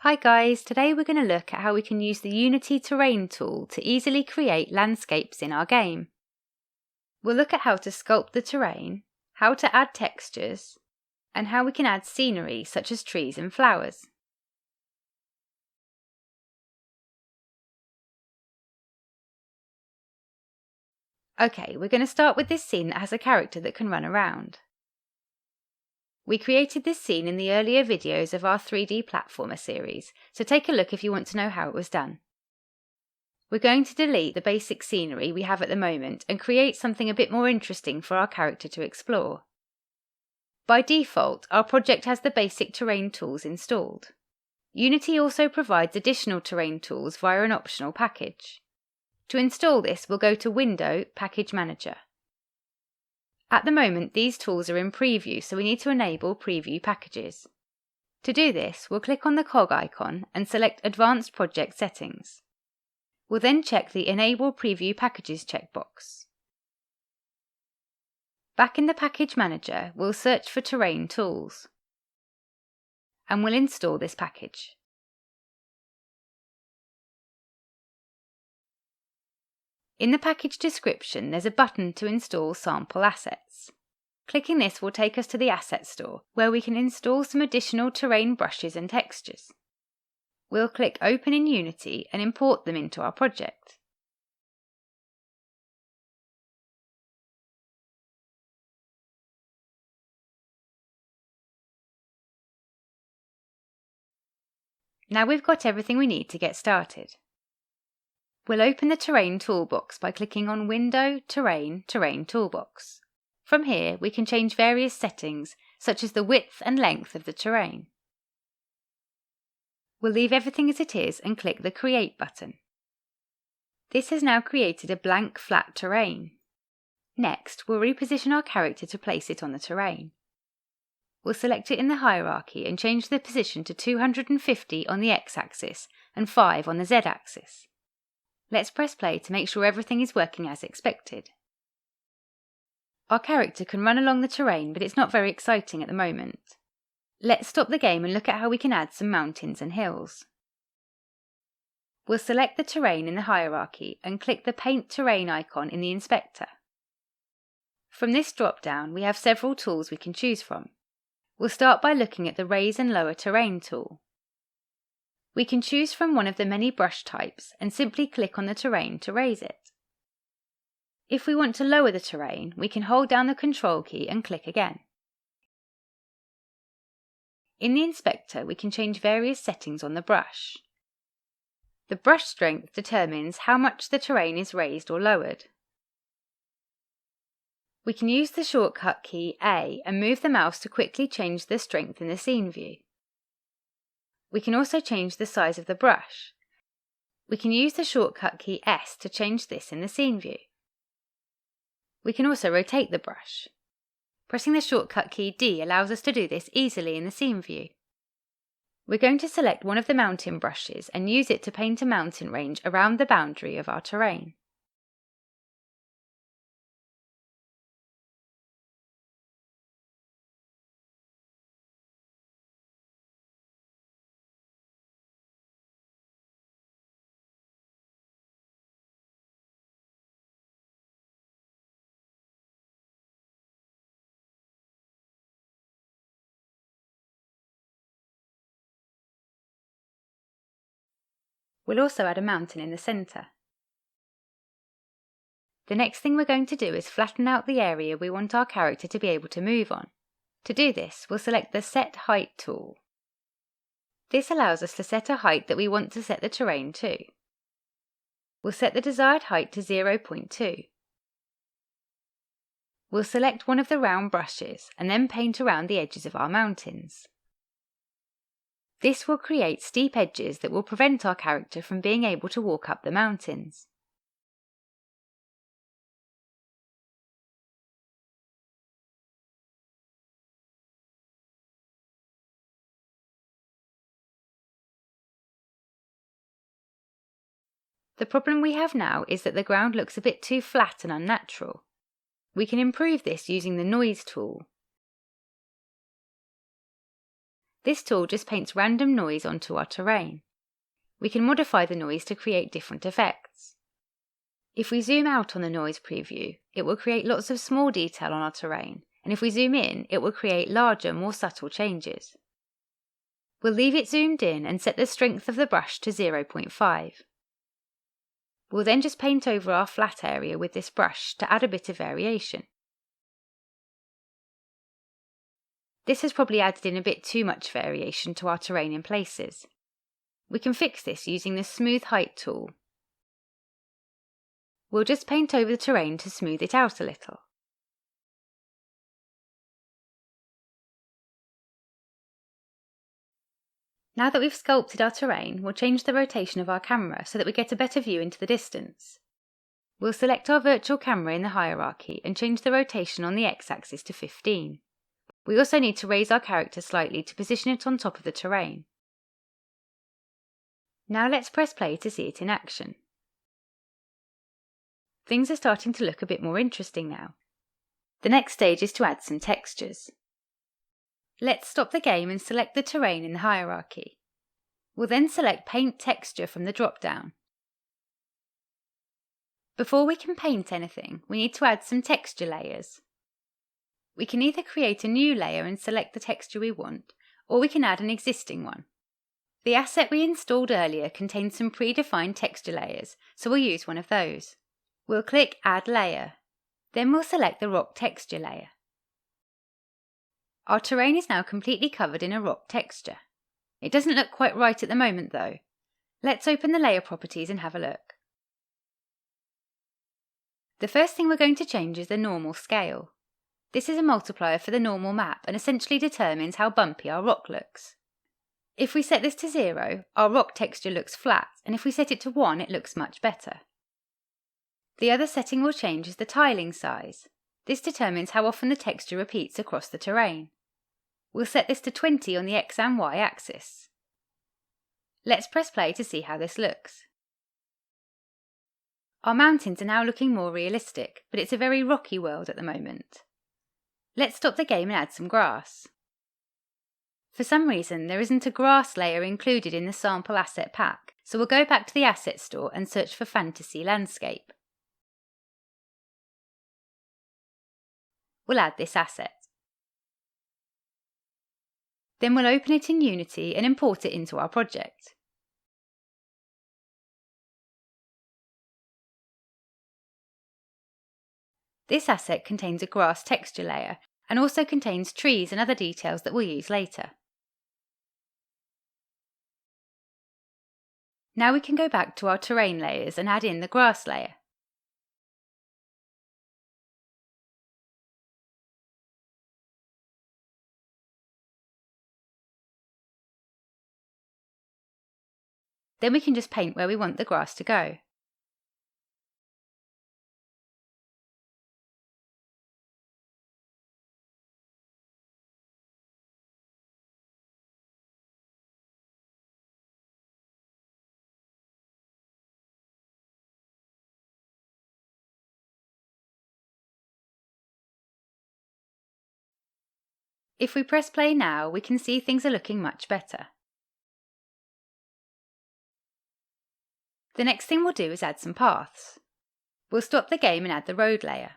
Hi guys, today we're going to look at how we can use the Unity Terrain tool to easily create landscapes in our game. We'll look at how to sculpt the terrain, how to add textures, and how we can add scenery such as trees and flowers. Okay, we're going to start with this scene that has a character that can run around. We created this scene in the earlier videos of our 3D platformer series, so take a look if you want to know how it was done. We're going to delete the basic scenery we have at the moment and create something a bit more interesting for our character to explore. By default, our project has the basic terrain tools installed. Unity also provides additional terrain tools via an optional package. To install this, we'll go to Window, Package Manager. At the moment, these tools are in preview, so we need to enable Preview Packages. To do this, we'll click on the cog icon and select Advanced Project Settings. We'll then check the Enable Preview Packages checkbox. Back in the Package Manager, we'll search for Terrain Tools, and we'll install this package. In the package description, there's a button to install sample assets. Clicking this will take us to the Asset Store, where we can install some additional terrain brushes and textures. We'll click Open in Unity and import them into our project. Now we've got everything we need to get started. We'll open the Terrain toolbox by clicking on Window, Terrain, Terrain Toolbox. From here, we can change various settings, such as the width and length of the terrain. We'll leave everything as it is and click the Create button. This has now created a blank flat terrain. Next, we'll reposition our character to place it on the terrain. We'll select it in the hierarchy and change the position to 250 on the x-axis and 5 on the z-axis. Let's press play to make sure everything is working as expected. Our character can run along the terrain, but it's not very exciting at the moment. Let's stop the game and look at how we can add some mountains and hills. We'll select the terrain in the hierarchy and click the Paint Terrain icon in the inspector. From this drop-down, we have several tools we can choose from. We'll start by looking at the Raise and Lower Terrain tool. We can choose from one of the many brush types and simply click on the terrain to raise it. If we want to lower the terrain, we can hold down the Control key and click again. In the inspector, we can change various settings on the brush. The brush strength determines how much the terrain is raised or lowered. We can use the shortcut key A and move the mouse to quickly change the strength in the scene view. We can also change the size of the brush. We can use the shortcut key S to change this in the scene view. We can also rotate the brush. Pressing the shortcut key D allows us to do this easily in the scene view. We're going to select one of the mountain brushes and use it to paint a mountain range around the boundary of our terrain. We'll also add a mountain in the centre. The next thing we're going to do is flatten out the area we want our character to be able to move on. To do this, we'll select the Set Height tool. This allows us to set a height that we want to set the terrain to. We'll set the desired height to 0.2. We'll select one of the round brushes and then paint around the edges of our mountains. This will create steep edges that will prevent our character from being able to walk up the mountains. The problem we have now is that the ground looks a bit too flat and unnatural. We can improve this using the Noise tool. This tool just paints random noise onto our terrain. We can modify the noise to create different effects. If we zoom out on the noise preview, it will create lots of small detail on our terrain, and if we zoom in, it will create larger, more subtle changes. We'll leave it zoomed in and set the strength of the brush to 0.5. We'll then just paint over our flat area with this brush to add a bit of variation. This has probably added in a bit too much variation to our terrain in places. We can fix this using the Smooth Height tool. We'll just paint over the terrain to smooth it out a little. Now that we've sculpted our terrain, we'll change the rotation of our camera so that we get a better view into the distance. We'll select our virtual camera in the hierarchy and change the rotation on the x-axis to 15. We also need to raise our character slightly to position it on top of the terrain. Now let's press play to see it in action. Things are starting to look a bit more interesting now. The next stage is to add some textures. Let's stop the game and select the terrain in the hierarchy. We'll then select Paint Texture from the drop-down. Before we can paint anything, we need to add some texture layers. We can either create a new layer and select the texture we want, or we can add an existing one. The asset we installed earlier contains some predefined texture layers, so we'll use one of those. We'll click Add Layer. Then we'll select the rock texture layer. Our terrain is now completely covered in a rock texture. It doesn't look quite right at the moment though. Let's open the layer properties and have a look. The first thing we're going to change is the normal scale. This is a multiplier for the normal map and essentially determines how bumpy our rock looks. If we set this to 0, our rock texture looks flat, and if we set it to 1, it looks much better. The other setting we'll change is the tiling size. This determines how often the texture repeats across the terrain. We'll set this to 20 on the X and Y axis. Let's press play to see how this looks. Our mountains are now looking more realistic, but it's a very rocky world at the moment. Let's stop the game and add some grass. For some reason, there isn't a grass layer included in the sample asset pack, so we'll go back to the asset store and search for Fantasy Landscape. We'll add this asset. Then we'll open it in Unity and import it into our project. This asset contains a grass texture layer and also contains trees and other details that we'll use later. Now we can go back to our terrain layers and add in the grass layer. Then we can just paint where we want the grass to go. If we press play now, we can see things are looking much better. The next thing we'll do is add some paths. We'll stop the game and add the road layer.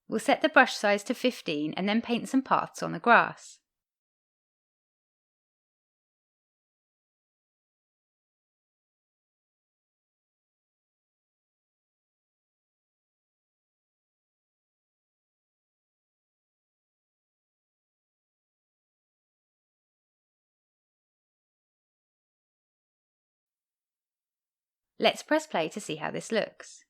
We'll set the brush size to 15 and then paint some paths on the grass. Let's press play to see how this looks.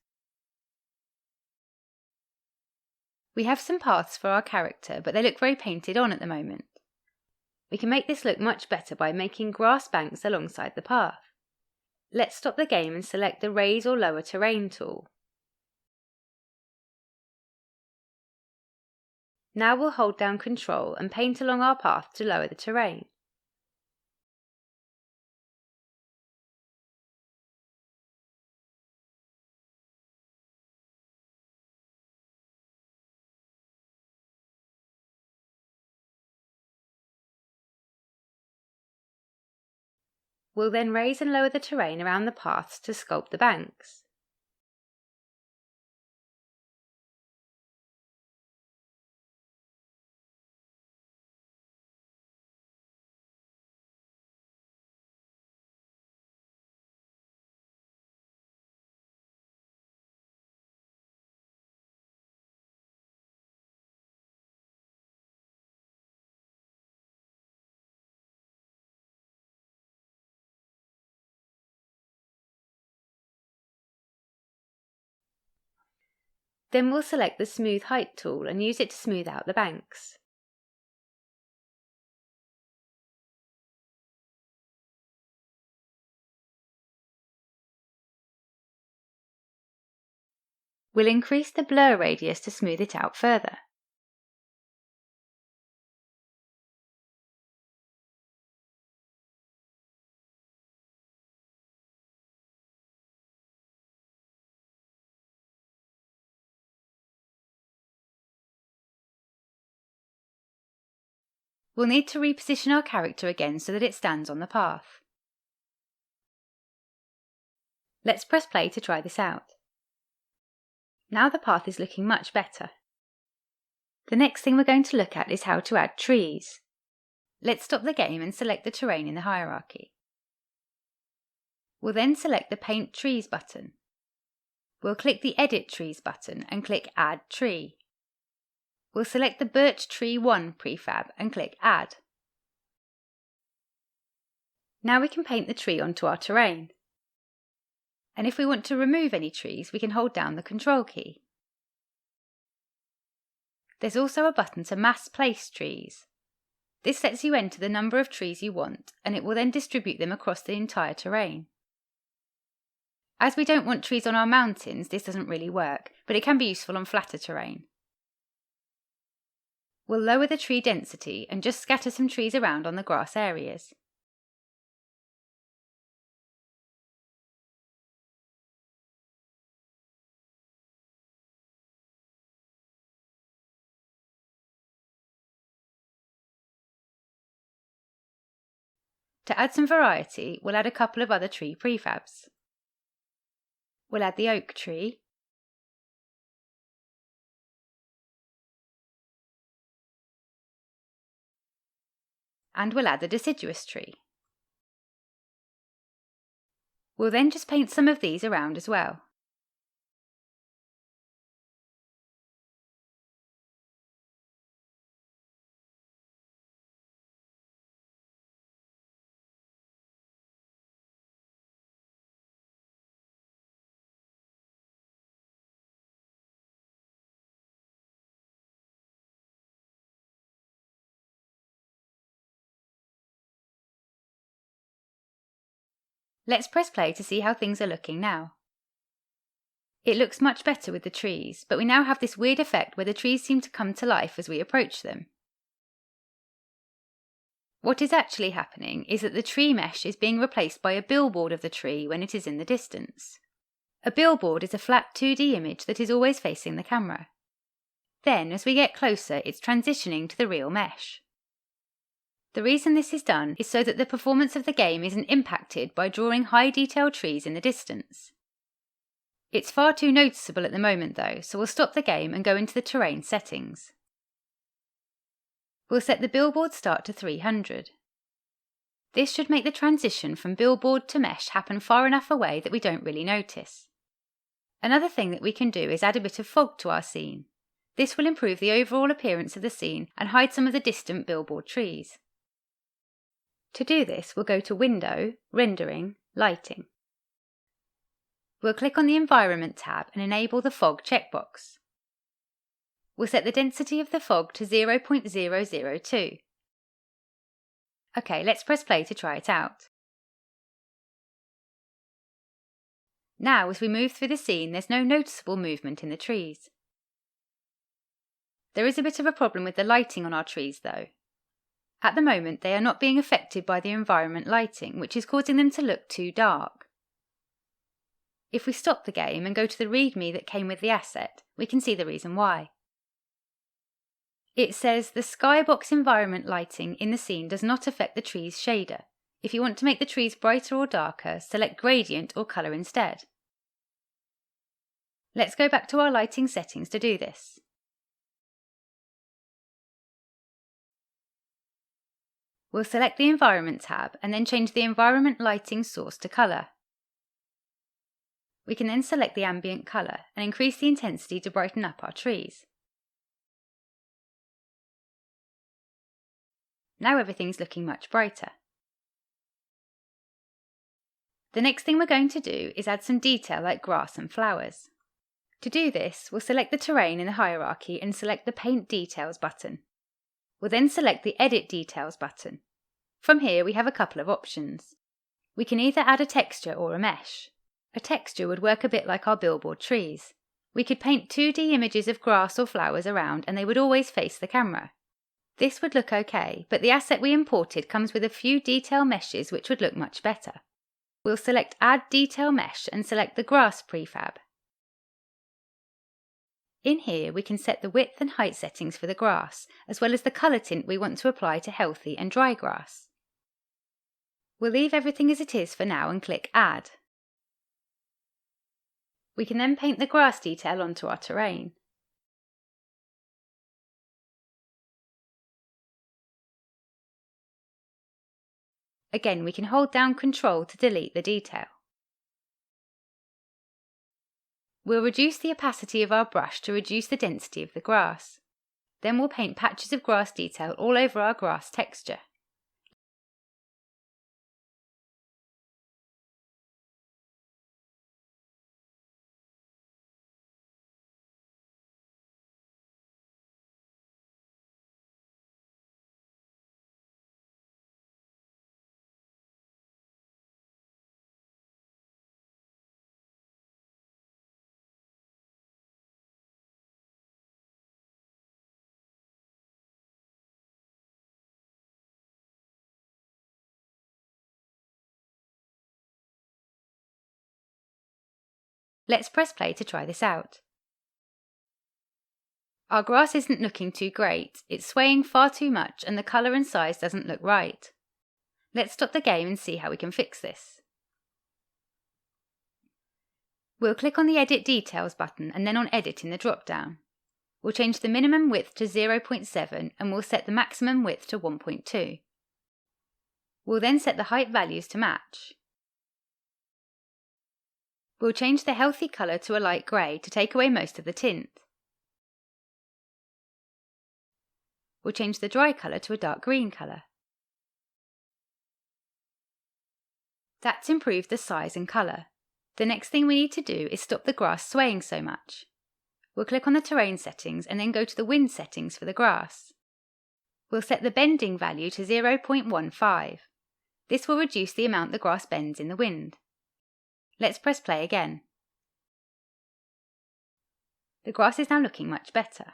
We have some paths for our character, but they look very painted on at the moment. We can make this look much better by making grass banks alongside the path. Let's stop the game and select the Raise or Lower Terrain tool. Now we'll hold down Control and paint along our path to lower the terrain. We'll then raise and lower the terrain around the paths to sculpt the banks. Then we'll select the Smooth Height tool and use it to smooth out the banks. We'll increase the blur radius to smooth it out further. We'll need to reposition our character again so that it stands on the path. Let's press play to try this out. Now the path is looking much better. The next thing we're going to look at is how to add trees. Let's stop the game and select the terrain in the hierarchy. We'll then select the Paint Trees button. We'll click the Edit Trees button and click Add Tree. We'll select the Birch Tree 1 prefab and click Add. Now we can paint the tree onto our terrain. And if we want to remove any trees, we can hold down the Control key. There's also a button to mass place trees. This lets you enter the number of trees you want, and it will then distribute them across the entire terrain. As we don't want trees on our mountains, this doesn't really work, but it can be useful on flatter terrain. We'll lower the tree density and just scatter some trees around on the grass areas. To add some variety, we'll add a couple of other tree prefabs. We'll add the oak tree, and we'll add the deciduous tree. We'll then just paint some of these around as well. Let's press play to see how things are looking now. It looks much better with the trees, but we now have this weird effect where the trees seem to come to life as we approach them. What is actually happening is that the tree mesh is being replaced by a billboard of the tree when it is in the distance. A billboard is a flat 2D image that is always facing the camera. Then, as we get closer, it's transitioning to the real mesh. The reason this is done is so that the performance of the game isn't impacted by drawing high-detail trees in the distance. It's far too noticeable at the moment though, so we'll stop the game and go into the terrain settings. We'll set the billboard start to 300. This should make the transition from billboard to mesh happen far enough away that we don't really notice. Another thing that we can do is add a bit of fog to our scene. This will improve the overall appearance of the scene and hide some of the distant billboard trees. To do this, we'll go to Window, Rendering, Lighting. We'll click on the Environment tab and enable the Fog checkbox. We'll set the density of the fog to 0.002. OK, let's press play to try it out. Now, as we move through the scene, there's no noticeable movement in the trees. There is a bit of a problem with the lighting on our trees though. At the moment, they are not being affected by the environment lighting, which is causing them to look too dark. If we stop the game and go to the README that came with the asset, we can see the reason why. It says the skybox environment lighting in the scene does not affect the tree's shader. If you want to make the trees brighter or darker, select Gradient or Colour instead. Let's go back to our lighting settings to do this. We'll select the Environment tab and then change the environment lighting source to colour. We can then select the ambient colour and increase the intensity to brighten up our trees. Now everything's looking much brighter. The next thing we're going to do is add some detail like grass and flowers. To do this, we'll select the terrain in the hierarchy and select the Paint Details button. We'll then select the Edit Details button. From here we have a couple of options. We can either add a texture or a mesh. A texture would work a bit like our billboard trees. We could paint 2D images of grass or flowers around and they would always face the camera. This would look okay, but the asset we imported comes with a few detail meshes which would look much better. We'll select Add Detail Mesh and select the Grass prefab. In here we can set the width and height settings for the grass, as well as the colour tint we want to apply to healthy and dry grass. We'll leave everything as it is for now and click Add. We can then paint the grass detail onto our terrain. Again, we can hold down Ctrl to delete the detail. We'll reduce the opacity of our brush to reduce the density of the grass. Then we'll paint patches of grass detail all over our grass texture. Let's press play to try this out. Our grass isn't looking too great, it's swaying far too much and the colour and size doesn't look right. Let's stop the game and see how we can fix this. We'll click on the Edit Details button and then on Edit in the drop-down. We'll change the minimum width to 0.7 and we'll set the maximum width to 1.2. We'll then set the height values to match. We'll change the healthy colour to a light grey to take away most of the tint. We'll change the dry colour to a dark green colour. That's improved the size and colour. The next thing we need to do is stop the grass swaying so much. We'll click on the terrain settings and then go to the wind settings for the grass. We'll set the bending value to 0.15. This will reduce the amount the grass bends in the wind. Let's press play again. The grass is now looking much better.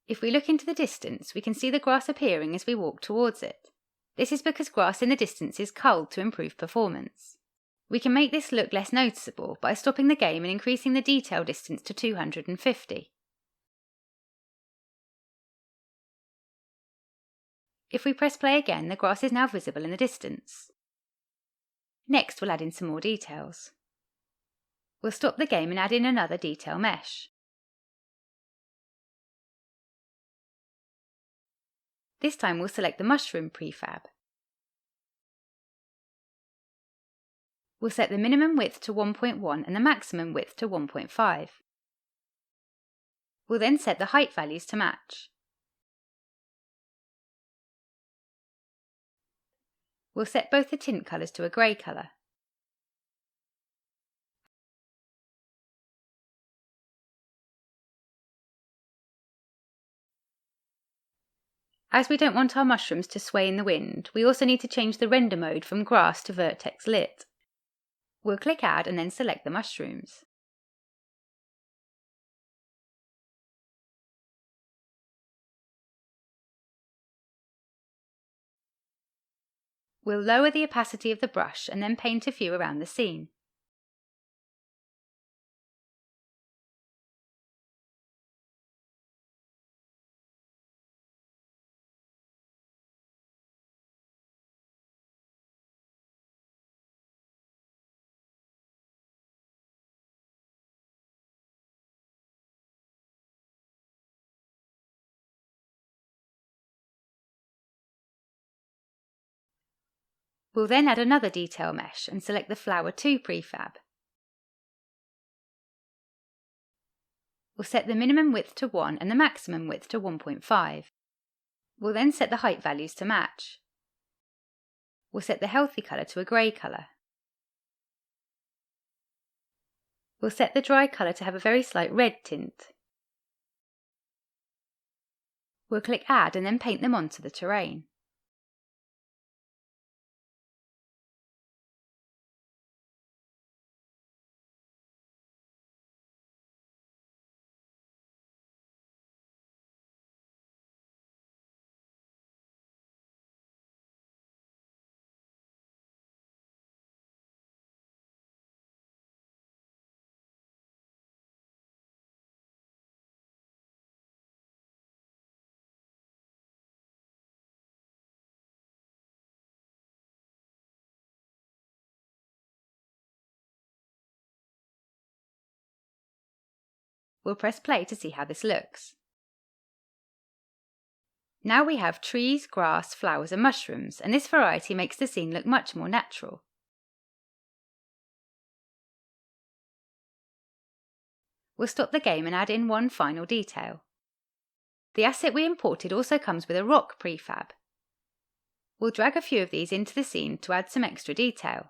If we look into the distance, we can see the grass appearing as we walk towards it. This is because grass in the distance is culled to improve performance. We can make this look less noticeable by stopping the game and increasing the detail distance to 250. If we press play again, the grass is now visible in the distance. Next, we'll add in some more details. We'll stop the game and add in another detail mesh. This time we'll select the mushroom prefab. We'll set the minimum width to 1.1 and the maximum width to 1.5. We'll then set the height values to match. We'll set both the tint colours to a grey colour. As we don't want our mushrooms to sway in the wind, we also need to change the render mode from grass to vertex lit. We'll click Add and then select the mushrooms. We'll lower the opacity of the brush and then paint a few around the scene. We'll then add another detail mesh and select the Flower 2 prefab. We'll set the minimum width to 1 and the maximum width to 1.5. We'll then set the height values to match. We'll set the healthy colour to a grey colour. We'll set the dry colour to have a very slight red tint. We'll click Add and then paint them onto the terrain. We'll press play to see how this looks. Now we have trees, grass, flowers and mushrooms, and this variety makes the scene look much more natural. We'll stop the game and add in one final detail. The asset we imported also comes with a rock prefab. We'll drag a few of these into the scene to add some extra detail.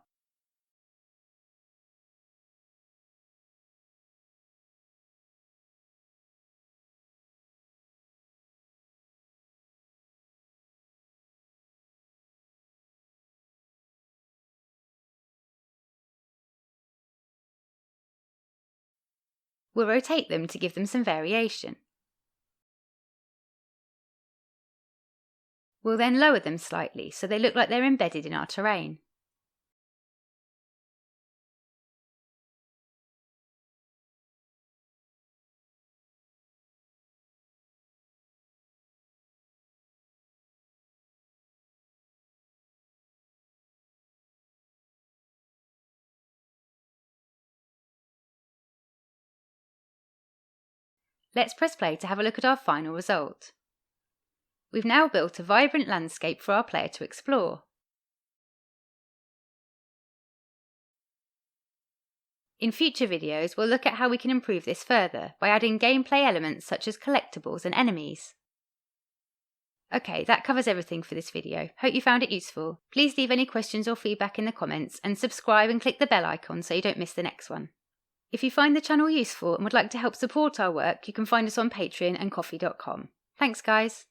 We'll rotate them to give them some variation. We'll then lower them slightly so they look like they're embedded in our terrain. Let's press play to have a look at our final result. We've now built a vibrant landscape for our player to explore. In future videos, we'll look at how we can improve this further by adding gameplay elements such as collectibles and enemies. Okay, that covers everything for this video. Hope you found it useful. Please leave any questions or feedback in the comments and subscribe and click the bell icon so you don't miss the next one. If you find the channel useful and would like to help support our work, you can find us on Patreon and Ko-fi.com. Thanks guys!